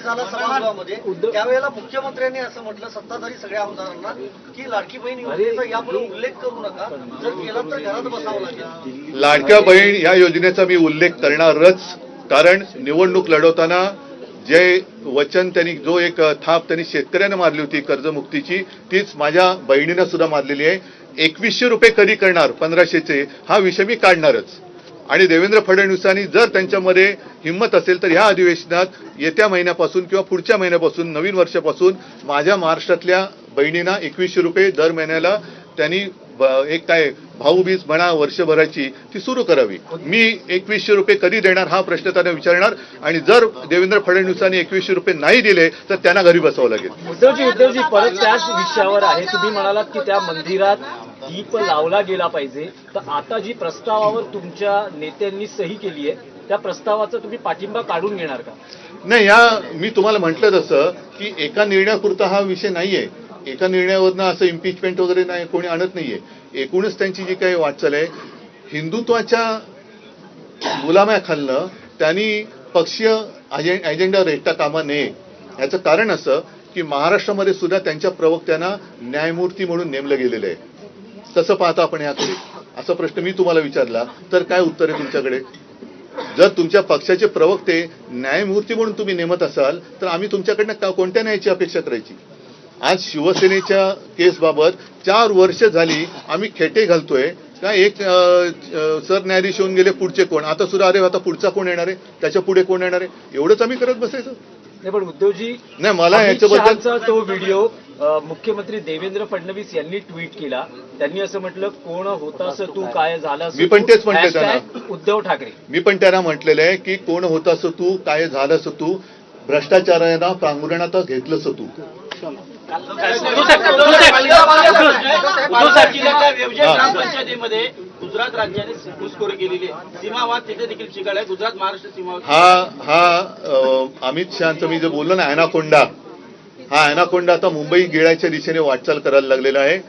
झाला सभागृहामध्ये, त्यावेळेला मुख्यमंत्र्यांनी असं म्हटलं सत्ताधारी सगळ्या आमदारांना की लाडकी बहीण योजनेचा यापुढे उल्लेख करू नका, जर केला तर घरात बसावं लागेल. लाडक्या बहीण या योजनेचा मी उल्लेख करणारच, कारण निवडणूक लढवताना जे वचन त्यांनी, जो एक थाप त्यांनी शेतकऱ्यांना मारली होती कर्जमुक्तीची, तीच माझ्या बहिणीनं सुद्धा मारलेली आहे. 2100 रुपये कधी करणार 1500चे, हा विषय मी काढणारच. आणि देवेंद्र फडणवीसांनी जर त्यांच्यामध्ये हिंमत असेल तर ह्या अधिवेशनात येत्या महिन्यापासून किंवा पुढच्या महिन्यापासून, नवीन वर्षापासून माझ्या महाराष्ट्रातल्या बहिणींना 2100 रुपये दर महिन्याला त्यांनी एक काय भाऊबीज म्हणा वर्षभराची ती सुरू करावी. मी 2100 रुपये कधी देणार हा प्रश्न त्यांना विचारणार, आणि जर देवेंद्र फडणवीसांनी 2100 रुपये नाही दिले तर त्यांना घरी बसावं लागेल. उद्धवजी परत त्याच विषयावर आहे. तुम्ही म्हणालात की त्या मंदिरात दीप लावला गेला पाहिजे, तर आता जी प्रस्तावावर तुमच्या नेत्यांनी सही केली आहे त्या प्रस्तावाचा तुम्ही पाठिंबा काढून घेणार का? नाही, मी तुम्हाला म्हटलं तसं की एका निर्णयापुरता हा विषय नाहीये. एका निर्णयावरनं असं इम्पिचमेंट वगैरे नाही कोणी आणत नाहीये. एकूणच त्यांची जी काही वाटचाल आहे हिंदुत्वाच्या गुलाम्याखालनं त्यांनी पक्षीय अजेंडा रेटता कामा नये. याचं कारण असं की महाराष्ट्रामध्ये सुद्धा त्यांच्या प्रवक्त्यांना न्यायमूर्ती म्हणून नेमलं गेलेलं आहे. कसं पाहता आपण याकडे, असा प्रश्न मी तुम्हाला विचारला तर काय उत्तर आहे तुमच्याकडे? जर तुमच्या पक्षाचे प्रवक्ते न्यायमूर्ती म्हणून तुम्ही नेमत असाल तर आम्ही तुमच्याकडनं कोणत्या न्यायाची अपेक्षा करायची? आज शिवसेनेच्या केसबाबत 4 वर्ष झाली आम्ही खेटे घालतोय का एक सरन्यायाधीश होऊन गेले, पुढचे कोण? आता सुद्धा अरे आता पुढचा कोण येणार आहे, त्याच्या पुढे कोण येणार आहे, एवढंच आम्ही करत बसायचं? नाही, पण उद्धवजी नाही, मला याच्याबद्दल तो व्हिडिओ मुख्यमंत्री देवेंद्र फडणवीस यांनी ट्विट केला. त्यांनी असं म्हटलं, कोण होतास तू काय झालं. मी पण तेच म्हटलं त्यांना, उद्धव ठाकरे. मी पण त्यांना म्हटलेलं आहे की कोण होतास तू काय झालंस तू, भ्रष्टाचारांना पांघरुणात घेतलंस तू. ग्रामपंचायतीमध्ये गुजरात राज्याने घुसखोरी केलेली आहे. सीमावाद तिथे देखील शिकायला गुजरात महाराष्ट्र सीमावाद. हा अमित शहाचं मी जे बोललो ना अॅनाकोंडा, हा अॅनाकोंडा आता मुंबई गिळायच्या दिशेने वाटचाल करायला लागलेला आहे.